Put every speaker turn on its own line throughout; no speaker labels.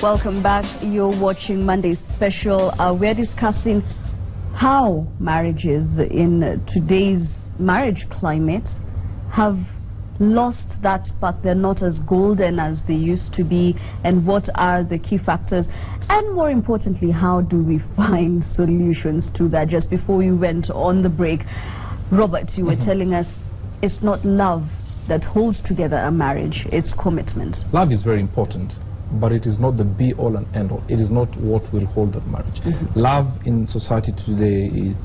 Welcome back. You're watching Monday's special. We're discussing how marriages in today's marriage climate have lost that spark. They're not as golden as they used to be, and what are the key factors, and more importantly, how do we find solutions to that? Just before we went on the break, Robert, you were telling us it's not love that holds together a marriage, it's commitment. Love is very important, but it is not the be-all and end-all. It is not what will hold that marriage. Love in society today is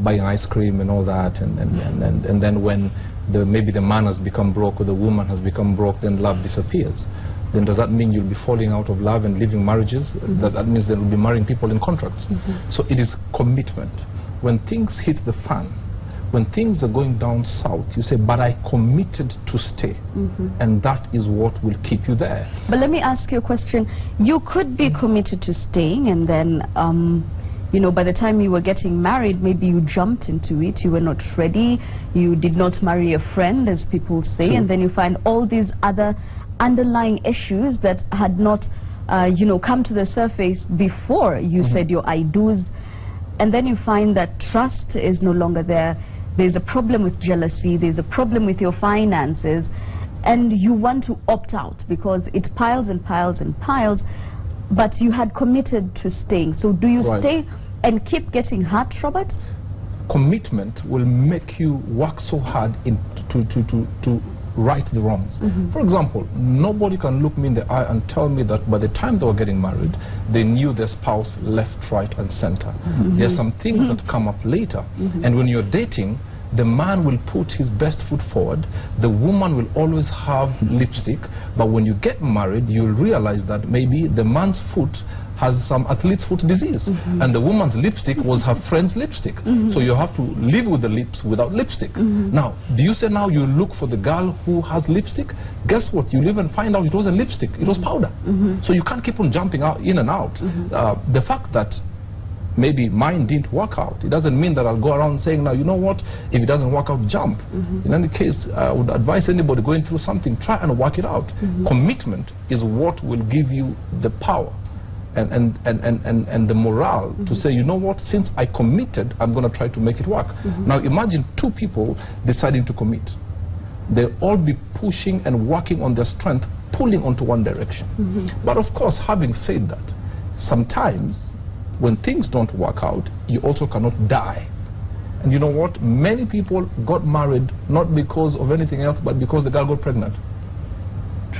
buying ice cream and all that, and then when maybe the man has become broke or the woman has become broke, then love disappears. Then does that mean you'll be falling out of love and leaving marriages? That means they'll be marrying people in contracts. So it is commitment. When things hit the fan, when things are going down south, you say, but I committed to stay. And that is what will keep you there. But let me ask you a question. You could be committed to staying, and then, you know, by the time you were getting married, maybe you jumped into it, you were not ready, you did not marry a friend, as people say, and then you find all these other underlying issues that had not, you know, come to the surface before you said your I do's, and then you find that trust is no longer there. There's a problem with jealousy, there's a problem with your finances, and you want to opt out because it piles and piles and piles, but you had committed to staying. So do you stay and keep getting hurt, Robert? Commitment will make you work so hard to right the wrongs. For example, nobody can look me in the eye and tell me that by the time they were getting married, they knew their spouse left, right, and center. There are some things that come up later, and when you're dating, the man will put his best foot forward, the woman will always have lipstick, but when you get married, you'll realize that maybe the man's foot has some athlete's foot disease, and the woman's lipstick was her friend's lipstick. So you have to live with the lips without lipstick. Now, do you say now you look for the girl who has lipstick? Guess what? You live and find out it wasn't lipstick, it was powder. So you can't keep on jumping out, in and out. The fact that maybe mine didn't work out, it doesn't mean that I'll go around saying, now, you know what, if it doesn't work out, jump. In any case, I would advise anybody going through something, try and work it out. Commitment is what will give you the power and the morale to say, you know what, since I committed, I'm going to try to make it work. Now imagine two people deciding to commit. They'll all be pushing and working on their strength, pulling onto one direction. But of course, having said that, sometimes when things don't work out, you also cannot die. And you know what, many people got married not because of anything else, but because the girl got pregnant.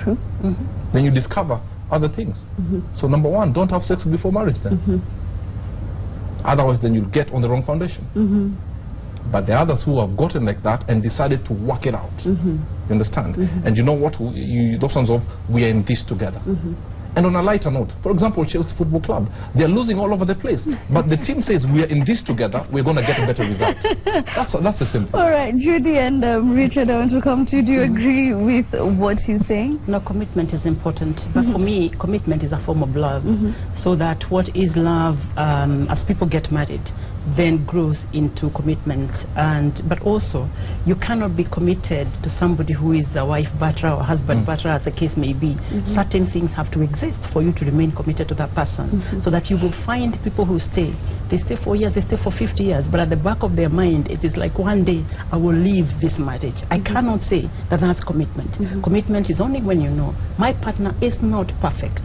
True. Then you discover other things. So number one, don't have sex before marriage then. Otherwise then you'll get on the wrong foundation. But there are others who have gotten like that and decided to work it out. You understand? And you know what, those ones of, we are in this together. And on a lighter note, for example, Chelsea Football Club, they're losing all over the place, but the team says we are in this together, we're going to get a better result. That's the simple. All right, Judy and Richard, I want to come to you. Do you agree with what he's saying?
No, commitment is important, but for me, commitment is a form of love. So that what is love, as people get married, then grows into commitment. But also, you cannot be committed to somebody who is a wife batterer or husband batterer, as the case may be. Certain things have to exist for you to remain committed to that person, so that you will find people who stay. They stay for years, they stay for 50 years, but at the back of their mind, it is like, one day I will leave this marriage. I cannot say that that's commitment. Commitment is only when you know my partner is not perfect,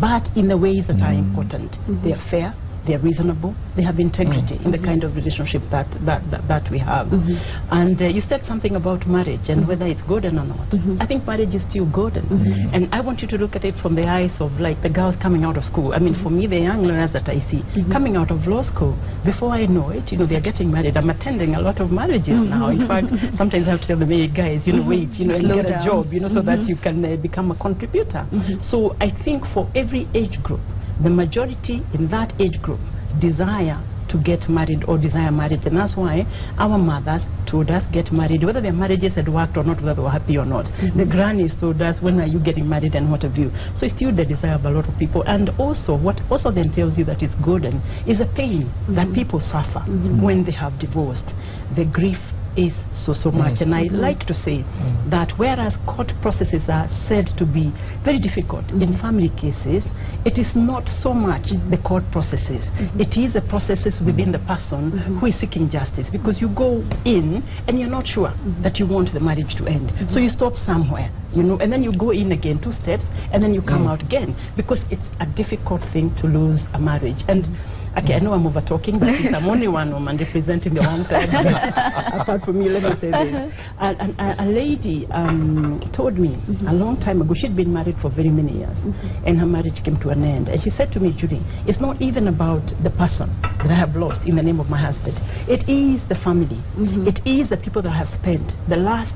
but in the ways that are important. They are fair, they are reasonable, they have integrity in the kind of relationship that we have. And you said something about marriage and whether it's golden or not. I think marriage is still golden. And I want you to look at it from the eyes of like the girls coming out of school. I mean, for me, the young learners that I see coming out of law school, before I know it, you know, they're getting married. I'm attending a lot of marriages now. In fact, sometimes I have to tell them, hey guys, you know, wait, you know, and get a job, you know, so that you can become a contributor. So I think for every age group, the majority in that age group desire to get married or desire marriage, and that's why our mothers told us get married, whether their marriages had worked or not, whether they were happy or not. The grannies told us, when are you getting married and what have you. So it's still the desire of a lot of people. And also, what also then tells you that it's golden is the pain that people suffer when they have divorced, the grief is so much. And I like to say that whereas court processes are said to be very difficult in family cases, it is not so much the court processes. It is the processes within the person who is seeking justice, because you go in and you're not sure that you want the marriage to end. So you stop somewhere, you know, and then you go in again 2 steps, and then you come out again, because it's a difficult thing to lose a marriage. And okay, I know I'm over talking, but since I'm only one woman representing the wrong side, apart from you, let me say this. A lady told me a long time ago, she'd been married for very many years, and her marriage came to an end. And she said to me, Judy, it's not even about the person that I have lost in the name of my husband. It is the family. It is the people that I have spent the last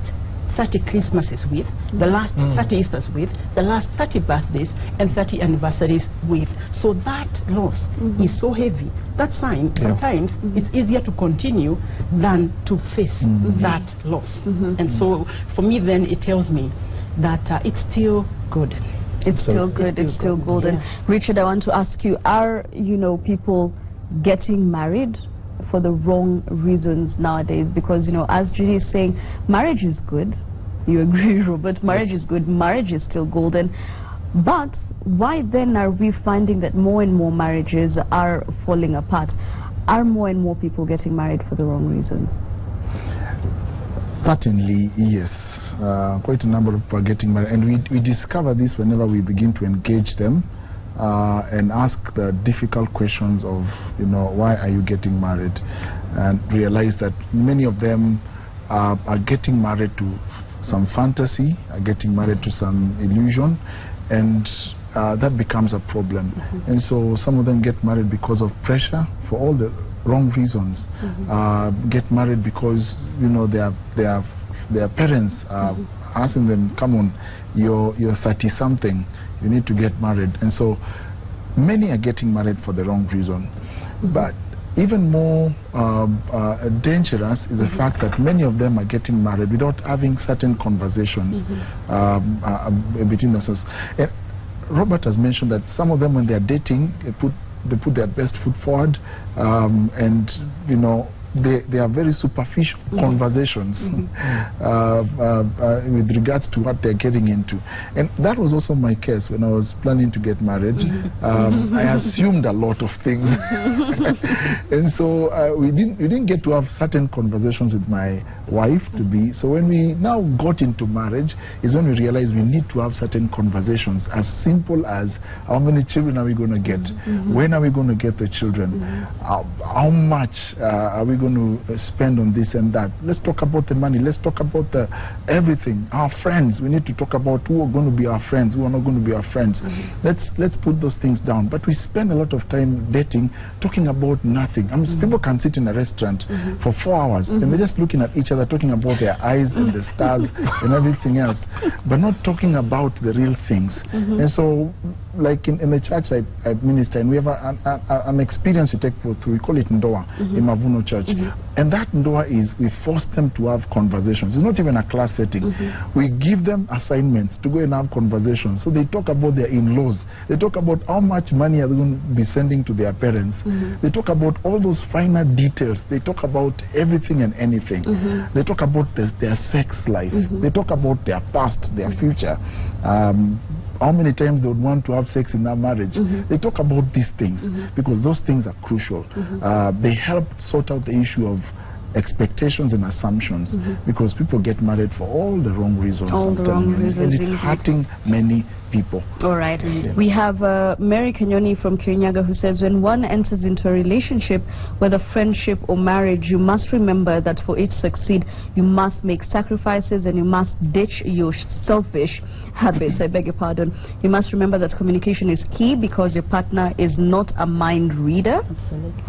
30 Christmases with, the last 30 Easters with, the last 30 birthdays and 30 anniversaries with. So that loss is so heavy. That's fine. Sometimes it's easier to continue than to face that loss. And so for me then it tells me that it's still good.
It's still good. It's still golden. Richard, I want to ask you, are, you know, people getting married for the wrong reasons nowadays? Because, you know, as Judy is saying, marriage is good. You agree, Robert? Marriage is good. Marriage is still golden. But why then are we finding that more and more marriages are falling apart? Are more and more people getting married for the wrong reasons?
Certainly, yes. Quite a number of people are getting married. And we discover this whenever we begin to engage them and ask the difficult questions of, you know, why are you getting married? And realize that many of them are getting married to some fantasy, are getting married to some illusion, and that becomes a problem. And so some of them get married because of pressure for all the wrong reasons. Get married because, you know, their parents are asking them, come on, you're 30-something, you need to get married. And so many are getting married for the wrong reason. But even more dangerous is the fact that many of them are getting married without having certain conversations between themselves. Robert has mentioned that some of them, when they are dating, they put their best foot forward, and, you know, they are very superficial conversations with regards to what they're getting into. And that was also my case when I was planning to get married. I assumed a lot of things. And so we didn't get to have certain conversations with my wife to be. So when we now got into marriage is when we realized we need to have certain conversations, as simple as how many children are we going to get? When are we going to get the children? How much are we going to spend on this and that? Let's talk about the money. Let's talk about everything. Our friends. We need to talk about who are going to be our friends, who are not going to be our friends. Let's put those things down. But we spend a lot of time dating, talking about nothing. I mean, people can sit in a restaurant for 4 hours and they're just looking at each other, talking about their eyes and the stars and everything else, but not talking about the real things. And so, like in the church I minister, and we have an experience we take through. We call it Ndoa in Mavuno Church. And that Ndoa is, we force them to have conversations. It's not even a class setting. We give them assignments to go and have conversations. So they talk about their in-laws. They talk about how much money are they going to be sending to their parents. They talk about all those finer details. They talk about everything and anything. They talk about their sex life. They talk about their past, their future. How many times they would want to have sex in their marriage. They talk about these things because those things are crucial. They help sort out the issue of expectations and assumptions, because people get married for all the wrong reasons.
All the wrong reasons.
And it's hurting many people.
All right. We have Mary Kenyoni from Kirinyaga who says, when one enters into a relationship, whether friendship or marriage, you must remember that for it to succeed, you must make sacrifices and you must ditch your selfish habits. I beg your pardon. You must remember that communication is key, because your partner is not a mind reader.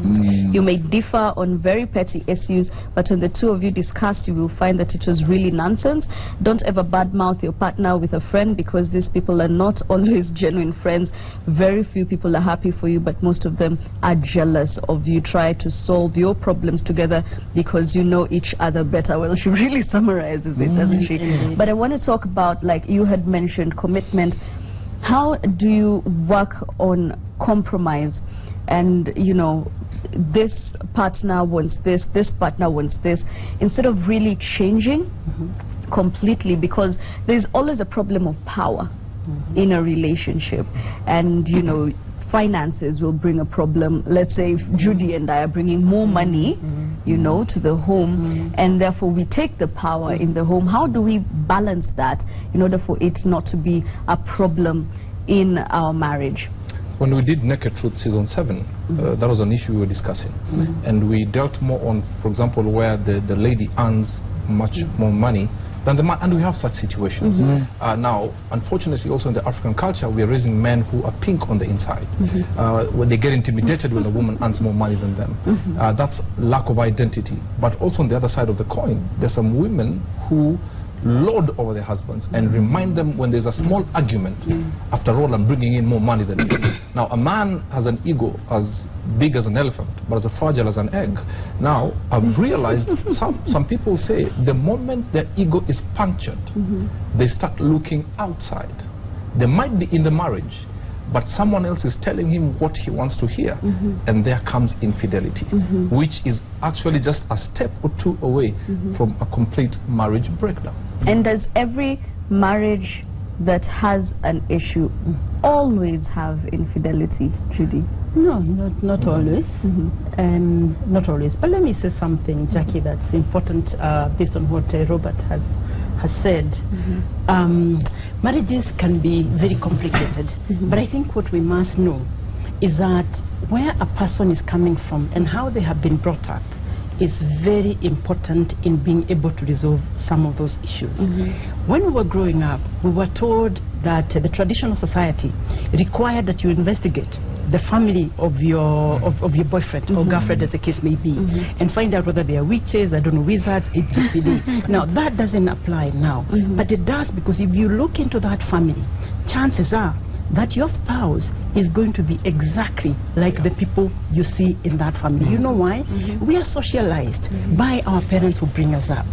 You may differ on very petty issues, but when the two of you discuss, you will find that it was really nonsense. Don't ever badmouth your partner with a friend, because these people are not always genuine friends. Very few people are happy for you, but most of them are jealous of you. Try to solve your problems together because you know each other better. Well, she really summarizes it, doesn't she? But I want to talk about, like you had mentioned, commitment. How do you work on compromise and, you know, this partner wants this partner wants this, instead of really changing completely, because there's always a problem of power in a relationship, and you know, finances will bring a problem. Let's say if Judy and I are bringing more money, you know, to the home, and therefore we take the power in the home. How do we balance that in order for it not to be a problem in our marriage?
When we did Naked Truth Season 7, that was an issue we were discussing. And we dealt more on, for example, where the lady earns much more money than the man, and we have such situations. Now, unfortunately, also in the African culture, we are raising men who are pink on the inside. When they get intimidated when a woman earns more money than them. That's lack of identity. But also on the other side of the coin, there's some women who lord over their husbands and remind them when there's a small argument, after all, I'm bringing in more money than you. Now, a man has an ego as big as an elephant, but as fragile as an egg. Now, I've realized some people say the moment their ego is punctured, they start looking outside. They might be in the marriage, but someone else is telling him what he wants to hear, and there comes infidelity, which is actually just a step or two away from a complete marriage breakdown.
And does every marriage that has an issue always have infidelity, Judy?
No, not always. Not always. But let me say something, Jackie, that's important based on what Robert has said. Marriages can be very complicated, but I think what we must know is that where a person is coming from and how they have been brought up is very important in being able to resolve some of those issues. When we were growing up, we were told that the traditional society required that you investigate the family of your boyfriend or girlfriend, as the case may be, and find out whether they are witches, I don't know, wizards, ABCD. Now, that doesn't apply now, but it does, because if you look into that family, chances are that your spouse is going to be exactly like the people you see in that family. You know why? We are socialized by our parents who bring us up.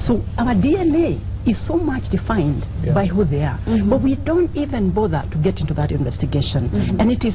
So our DNA is so much defined by who they are. But we don't even bother to get into that investigation. And it is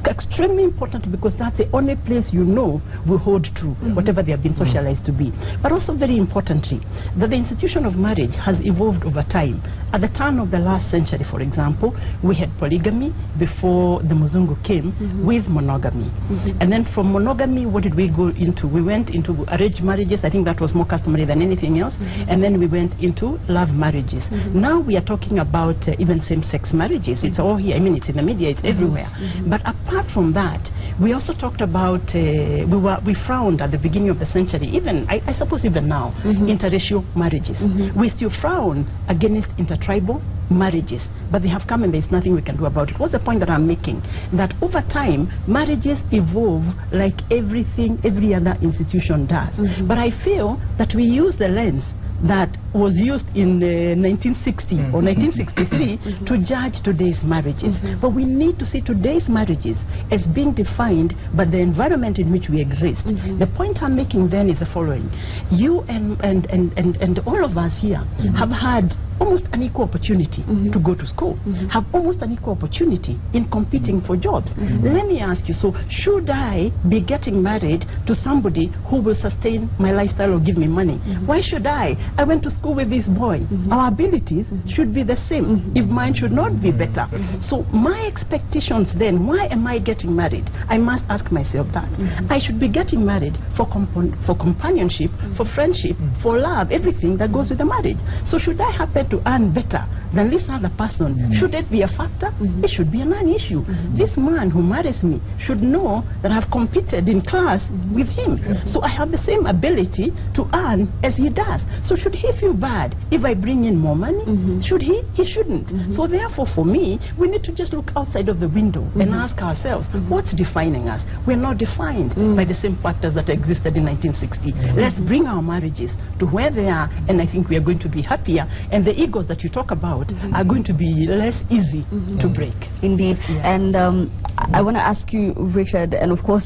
extremely important, because that's the only place you know will hold true, whatever they have been socialized to be. But also very importantly, that the institution of marriage has evolved over time. At the turn of the last century, for example, we had polygamy before the Muzungu came with monogamy. And then from monogamy, what did we go into? We went into arranged marriages. I think that was more customary than anything else. And then we went into love marriages. Now we are talking about even same-sex marriages. It's all here. I mean, it's in the media, it's everywhere. But apart from that, we also talked about, we frowned at the beginning of the century, even, I suppose even now, interracial marriages. We still frown against intertribal marriages, but they have come and there's nothing we can do about it. What's the point that I'm making? That over time, marriages evolve like everything, every other institution does. But I feel that we use the lens that was used in 1960 or 1963 to judge today's marriages. But we need to see today's marriages as being defined by the environment in which we exist. The point I'm making then is the following. You and all of us here have had almost an equal opportunity to go to school, have almost an equal opportunity in competing for jobs. Let me ask you, so should I be getting married to somebody who will sustain my lifestyle or give me money? Why should I? I went to school with this boy. Our abilities should be the same, if mine should not be better. So my expectations then, why am I getting married? I must ask myself that. I should be getting married for companionship, for friendship, for love, everything that goes with the marriage. So should I happen to earn better than this other person? Should it be a factor? It should be a non-issue. This man who marries me should know that I've competed in class with him. So I have the same ability to earn as he does. So should he feel bad if I bring in more money? Should he? He shouldn't. So therefore, for me, we need to just look outside of the window and ask ourselves, what's defining us? We're not defined by the same factors that existed in 1960. Let's bring our marriages to where they are, and I think we are going to be happier, and the egos that you talk about are going to be less easy to break.
Indeed. And I want to ask you, Richard, and of course,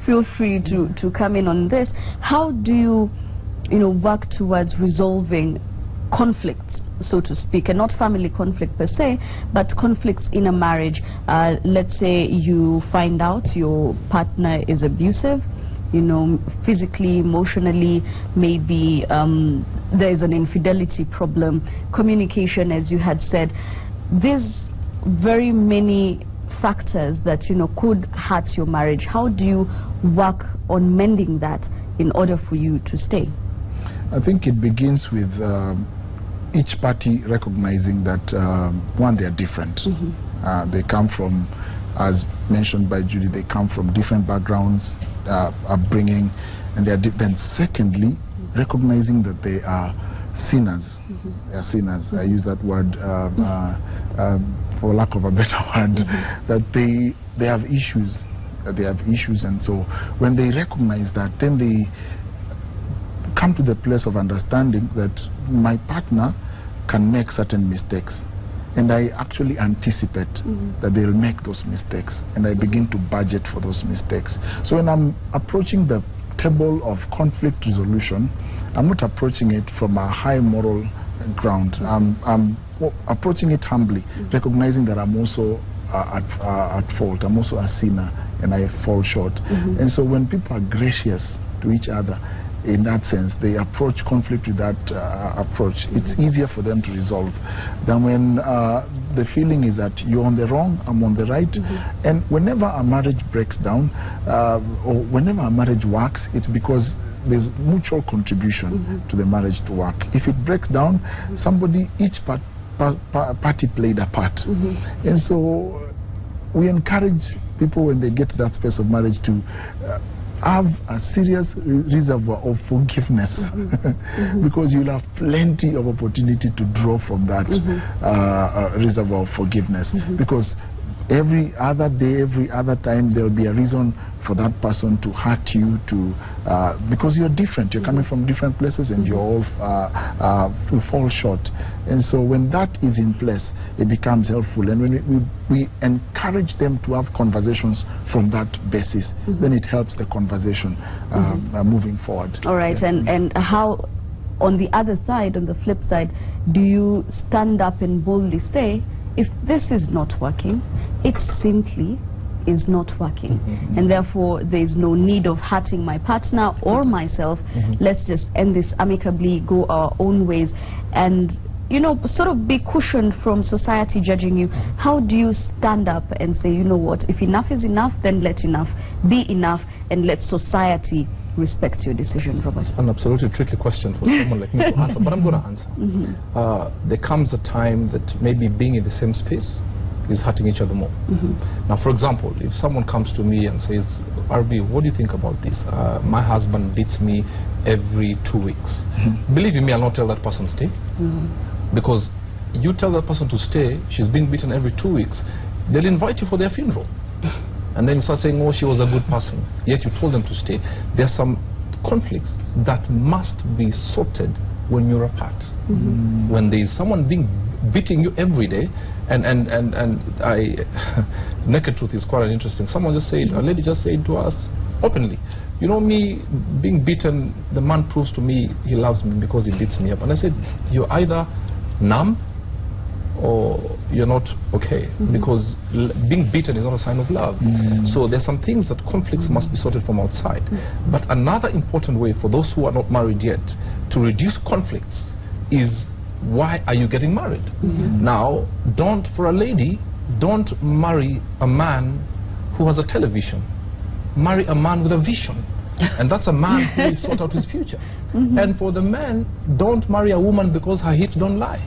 feel free to come in on this. How do you work towards resolving conflicts so to speak, and not family conflict per se, but conflicts in a marriage. Let's say you find out your partner is abusive, you know, physically, emotionally, maybe there is an infidelity problem, communication, as you had said. There's very many factors that, you know, could hurt your marriage. How do you work on mending that in order for you to stay?
I think it begins with each party recognizing that, one, they are different. They come from, as mentioned by Judy, they come from different backgrounds, upbringing, and they are different. Secondly, recognizing that they are sinners. They are sinners. I use that word for lack of a better word. That they have issues. They have issues, and so when they recognize that, then they come to the place of understanding that my partner can make certain mistakes, and I actually anticipate that they'll make those mistakes, and I begin to budget for those mistakes. So when I'm approaching the table of conflict resolution, I'm not approaching it from a high moral ground. I'm approaching it humbly, recognizing that I'm also at fault. I'm also a sinner, and I fall short. And so when people are gracious to each other, in that sense, they approach conflict with that approach. It's easier for them to resolve than when the feeling is that you're on the wrong, I'm on the right. And whenever a marriage breaks down, or whenever a marriage works, it's because there's mutual contribution to the marriage to work. If it breaks down, each party played a part. And so we encourage people when they get to that space of marriage to have a serious reservoir of forgiveness, because you'll have plenty of opportunity to draw from that reservoir of forgiveness, because every other day, every other time, there will be a reason for that person to hurt you, because you're different, you're coming from different places, and you all fall short. And so when that is in place, it becomes helpful. And when we encourage them to have conversations from that basis, then it helps the conversation moving forward. All right.
And how, on the other side, on the flip side, do you stand up and boldly say, if this is not working, it simply is not working, and therefore there is no need of hurting my partner or myself. Let's just end this amicably, go our own ways, and, you know, sort of be cushioned from society judging you. How do you stand up and say, you know what, if enough is enough, then let enough be enough, and let society respect your decision, Robert?
It's an absolutely tricky question for someone like me to answer, but I'm going to answer. There comes a time that maybe being in the same space is hurting each other more. Now, for example, if someone comes to me and says, RB, what do you think about this? My husband beats me every 2 weeks. Believe me, I'll not tell that person stay. Because you tell that person to stay, she's being beaten every 2 weeks, they'll invite you for their funeral. And then you start saying, oh, she was a good person, yet you told them to stay. There are some conflicts that must be sorted when you're apart. When there is someone beating you every day, and naked truth is quite interesting. Someone just said, a lady just said to us openly, you know, me being beaten, the man proves to me he loves me because he beats me up. And I said, you're either numb or you're not okay, because being beaten is not a sign of love. So there's some things that conflicts must be sorted from outside. But another important way for those who are not married yet to reduce conflicts is, why are you getting married? Now, for a lady, don't marry a man who has a television. Marry a man with a vision. And that's a man who will sort out his future. And for the men, don't marry a woman because her hips don't lie.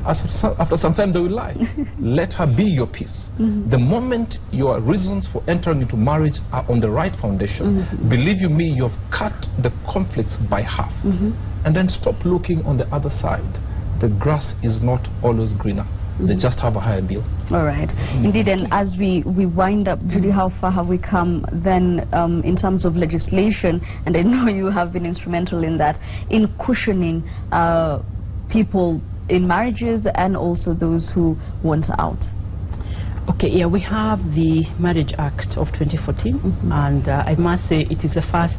After some time they will lie. Let her be your peace. The moment your reasons for entering into marriage are on the right foundation, believe you me, you've cut the conflicts by half. And then stop looking on the other side. The grass is not always greener. They just have a higher bill.
All right. Indeed, and as we wind up, Judy, how far have we come then in terms of legislation? And I know you have been instrumental in that, in cushioning people in marriages and also those who want out.
Okay, yeah, we have the Marriage Act of 2014, and I must say it is the first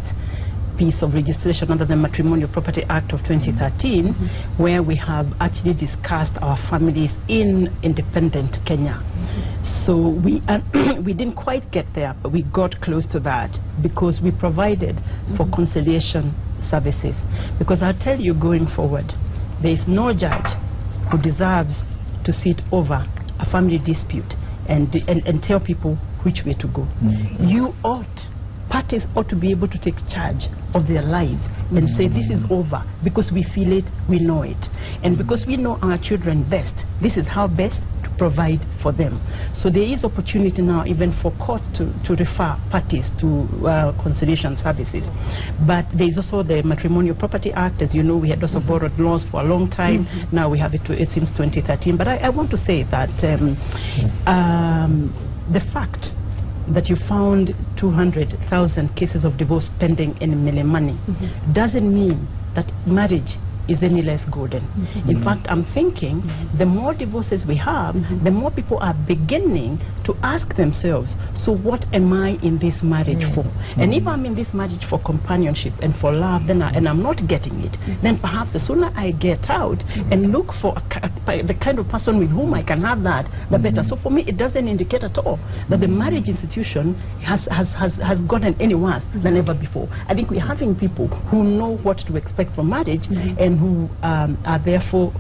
piece of legislation under the Matrimonial Property Act of 2013, where we have actually discussed our families in independent Kenya. So we we didn't quite get there, but we got close to that because we provided for conciliation services. Because I'll tell you, going forward, there is no judge who deserves to sit over a family dispute and tell people which way to go. Parties ought to be able to take charge of their lives and say this is over because we feel it, we know it. And because we know our children best, this is how best to provide for them. So there is opportunity now even for court to refer parties to conciliation services. But there is also the Matrimonial Property Act. As you know, we had also borrowed laws for a long time. Now we have it since 2013. But I want to say that the fact that you found 200,000 cases of divorce pending in Milimani doesn't mean that marriage is any less golden. In fact, I'm thinking the more divorces we have, the more people are beginning to ask themselves, so what am I in this marriage for? And if I'm in this marriage for companionship and for love, then and I'm not getting it, then perhaps the sooner I get out and look for the kind of person with whom I can have that, the better. So for me, it doesn't indicate at all that the marriage institution has gotten any worse than ever before. I think we're having people who know what to expect from marriage and who are therefore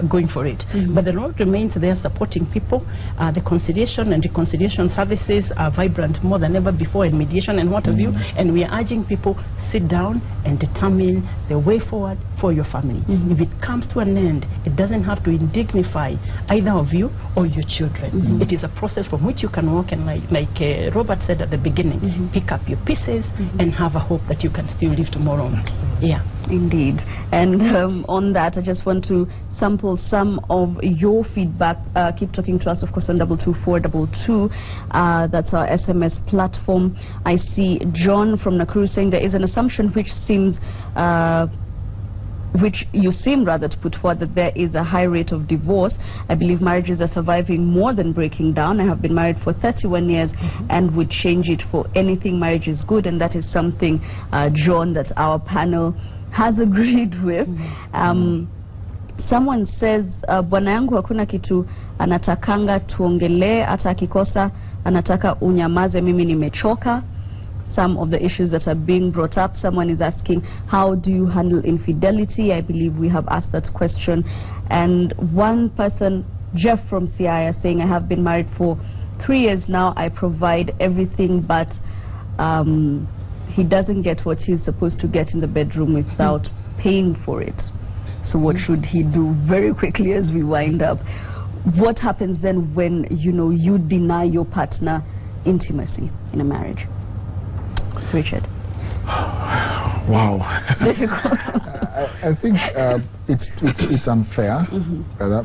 going for it. But the Lord remains there supporting people. The conciliation and reconciliation services are vibrant more than ever before, in mediation and what have you. And we are urging people, sit down and determine the way forward for your family. If it comes to an end, it doesn't have to indignify either of you or your children. It is a process from which you can walk, and like Robert said at the beginning, pick up your pieces and have a hope that you can still live tomorrow. Yeah.
Indeed. And on that, I just want to sample some of your feedback. Keep talking to us, of course, on 22422. That's our SMS platform. I see John from Nakuru saying there is an assumption which you seem rather to put forward, that there is a high rate of divorce. I believe marriages are surviving more than breaking down. I have been married for 31 years and would change it for anything. Marriage is good, and that is something, John, that our panel has agreed with. Someone says, bwana yangu hakuna kitu anatakanga tuongelee, hata akikosa anataka unyamaze, mimi nimechoka. Some of the issues that are being brought up. Someone is asking, how do you handle infidelity? I believe we have asked that question. And one person, Jeff from CI, is saying, I have been married for 3 years now. I provide everything, but he doesn't get what he's supposed to get in the bedroom without paying for it. So what should he do? Very quickly as we wind up, what happens then when you deny your partner intimacy in a marriage? Richard.
Wow. I think it's unfair,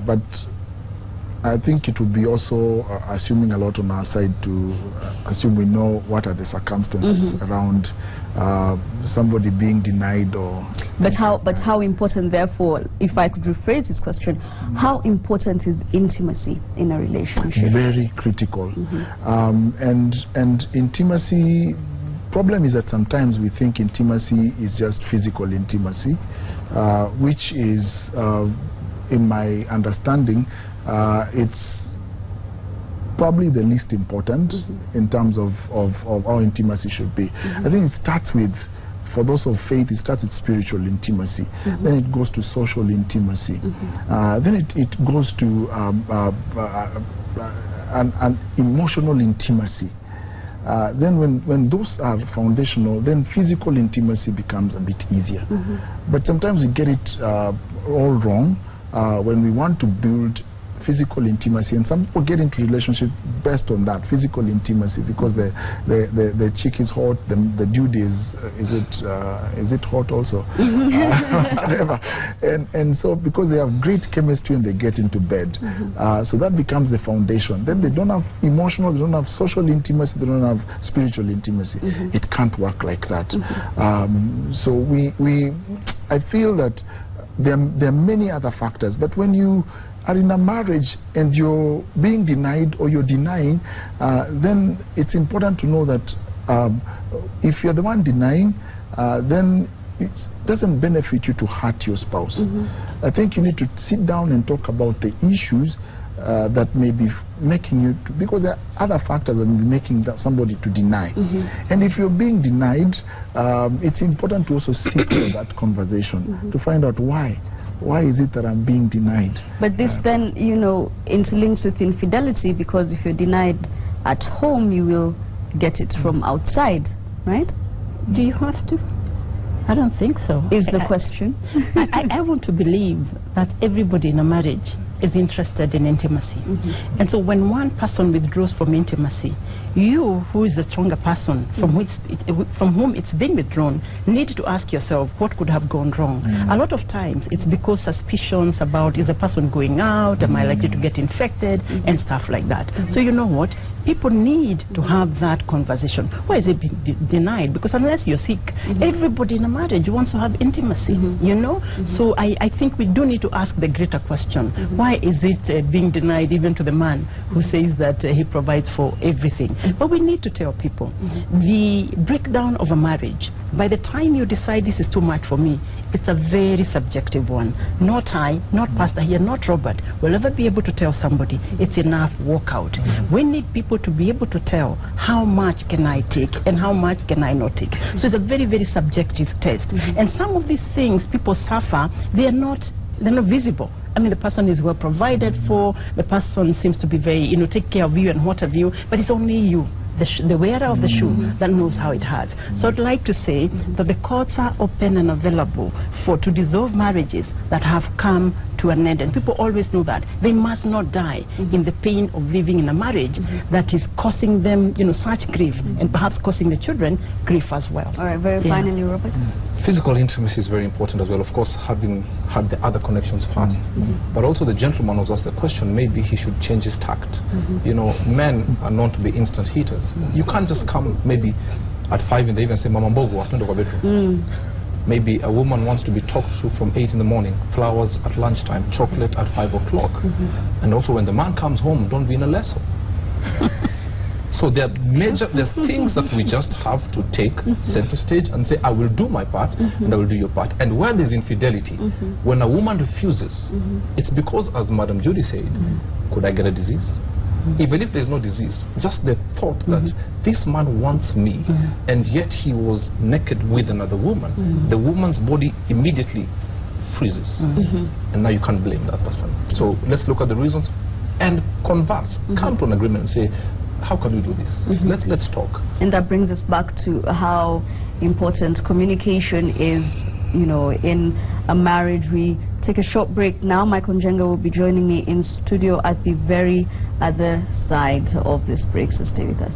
but I think it would be also assuming a lot on our side to assume we know what are the circumstances around somebody being denied or...
But how important, therefore, if I could rephrase this question, how important is intimacy in a relationship?
Very critical. And intimacy... Problem is that sometimes we think intimacy is just physical intimacy, which is, in my understanding, it's probably the least important in terms of how intimacy should be. I think it starts with, for those of faith, it starts with spiritual intimacy. Then it goes to social intimacy. Then it goes to an emotional intimacy. Then when those are foundational, then physical intimacy becomes a bit easier. But sometimes we get it all wrong when we want to build physical intimacy, and some people get into relationship based on that physical intimacy because the chick is hot, the dude is it hot also? Whatever. And so because they have great chemistry and they get into bed, so that becomes the foundation. Then they don't have emotional, they don't have social intimacy, they don't have spiritual intimacy. It can't work like that. So I feel that there are many other factors, but when you are in a marriage and you're being denied or you're denying, then it's important to know that if you're the one denying, then it doesn't benefit you to hurt your spouse. I think you need to sit down and talk about the issues that may be making you to, because there are other factors that may be making somebody to deny. And if you're being denied, it's important to also seek that conversation to find out why. Why is it that I'm being denied?
But this then, you know, interlinks with infidelity, because if you're denied at home, you will get it from outside, right?
Do you have to? I don't think so.
Is the question.
I want to believe that everybody in a marriage is interested in intimacy. And so when one person withdraws from intimacy, you, who is the stronger person from whom it's being withdrawn, need to ask yourself what could have gone wrong. A lot of times it's because suspicions about, is the person going out, am I likely to get infected, and stuff like that. So you know what? People need to have that conversation. Why is it being denied? Because unless you're sick, everybody in a marriage wants to have intimacy, you know? So I think we do need to ask the greater question. Why is it being denied even to the man who says that he provides for everything? But we need to tell people, the breakdown of a marriage, by the time you decide this is too much for me, it's a very subjective one. Not I, not Pastor here, not Robert will ever be able to tell somebody it's enough, walk out. We need people to be able to tell how much can I take and how much can I not take. So it's a very, very subjective test. And some of these things people suffer, they're not visible. I mean, the person is well provided for, the person seems to be very, you know, take care of you and what have you, but it's only you, the wearer of the shoe, that knows how it hurts. So I'd like to say that the courts are open and available to dissolve marriages that have come to an end. And people always know that they must not die in the pain of living in a marriage that is causing them, you know, such grief, and perhaps causing the children grief as well.
All right, very finally, Robert.
Physical intimacy is very important as well. Of course, having had the other connections first. But also the gentleman was asked the question, maybe he should change his tact. You know, men are known to be instant heaters. You can't just come maybe at 5 in the evening and say, Mama Mbogo, I've turned over bedroom. Maybe a woman wants to be talked to from 8 in the morning, flowers at lunchtime, chocolate at 5 o'clock. And also when the man comes home, don't be in a lesson. So there are things that we just have to take center stage and say, I will do my part and I will do your part. And where there's infidelity, when a woman refuses, it's because, as Madam Judy said, could I get a disease? Even if there's no disease, just the thought that this man wants me and yet he was naked with another woman, the woman's body immediately freezes. And now you can't blame that person. So let's look at the reasons and converse, come to an agreement and say, how can we do this? Let's talk.
And that brings us back to how important communication is, you know, in a marriage. We take a short break now. Michael Njenga will be joining me in studio at the very other side of this break, so stay with us.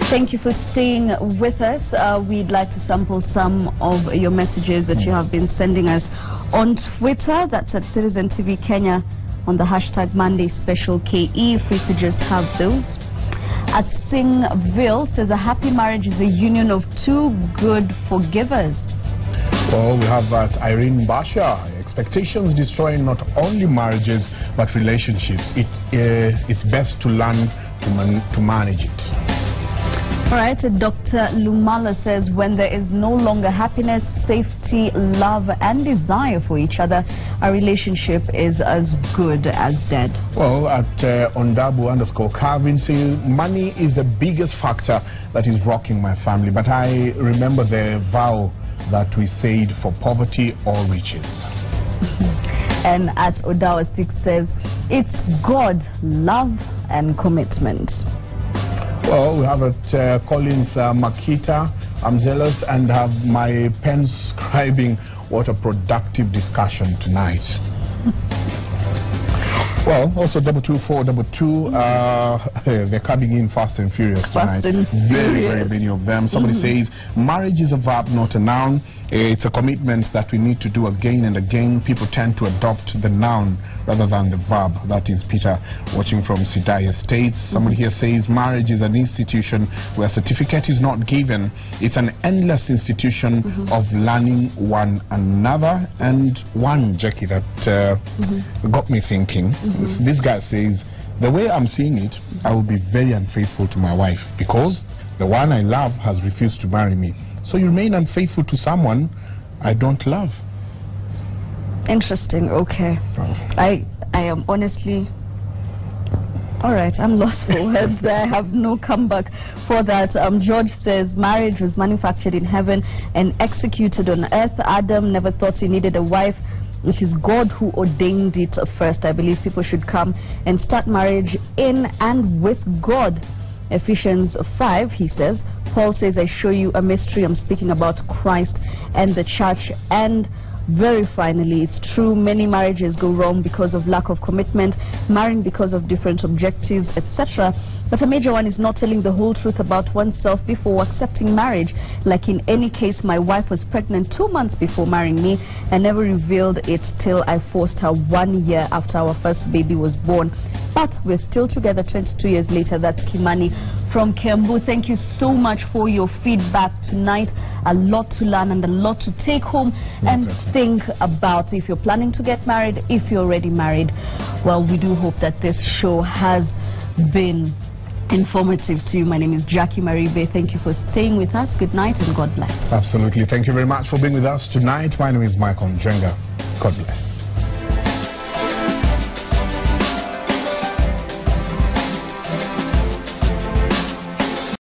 Thank you for staying with us. We'd like to sample some of your messages that you have been sending us on Twitter. That's at Citizen TV Kenya on the hashtag Monday Special KE. Free to just have those. At Singville says a happy marriage is a union of two good forgivers.
Well, we have Irene Basha. Expectations destroying not only marriages but relationships. It's best to learn to manage it.
All right, Dr. Lumala says when there is no longer happiness, safety, love and desire for each other, a relationship is as good as dead.
Well, at Ondabu_Carvin says money is the biggest factor that is rocking my family, but I remember the vow that we said for poverty or riches.
And at Odawa 6 says it's God, love and commitment.
Well, we have at Collins Makita, I'm jealous and have my pen scribing. What a productive discussion tonight. Well, also 22422, they're coming in fast and furious tonight. Very many of them. Somebody says, marriage is a verb, not a noun. It's a commitment that we need to do again and again. People tend to adopt the noun rather than the verb. That is Peter watching from Sidaya States. Somebody here says, marriage is an institution where a certificate is not given. It's an endless institution of learning one another. And one, Jackie, that got me thinking. This guy says, the way I'm seeing it, I will be very unfaithful to my wife because the one I love has refused to marry me. So you remain unfaithful to someone I don't love.
Interesting. Okay. I am honestly... All right, I'm lost for words. I have no comeback for that. George says, marriage was manufactured in heaven and executed on earth. Adam never thought he needed a wife. It is God who ordained it first. I believe people should come and start marriage in and with God. Ephesians 5, he says, Paul says, I show you a mystery. I'm speaking about Christ and the church. And very finally, it's true, many marriages go wrong because of lack of commitment, marrying because of different objectives, etc. But a major one is not telling the whole truth about oneself before accepting marriage. Like in any case, my wife was pregnant 2 months before marrying me and never revealed it till I forced her 1 year after our first baby was born. But we're still together 22 years later. That's Kimani from Kembu. Thank you so much for your feedback tonight. A lot to learn and a lot to take home and think about if you're planning to get married, if you're already married. Well, we do hope that this show has been informative to you. My name is Jackie Maribe. Thank you for staying with us. Good night and God bless.
Absolutely. Thank you very much for being with us tonight. My name is Michael Njenga. God bless.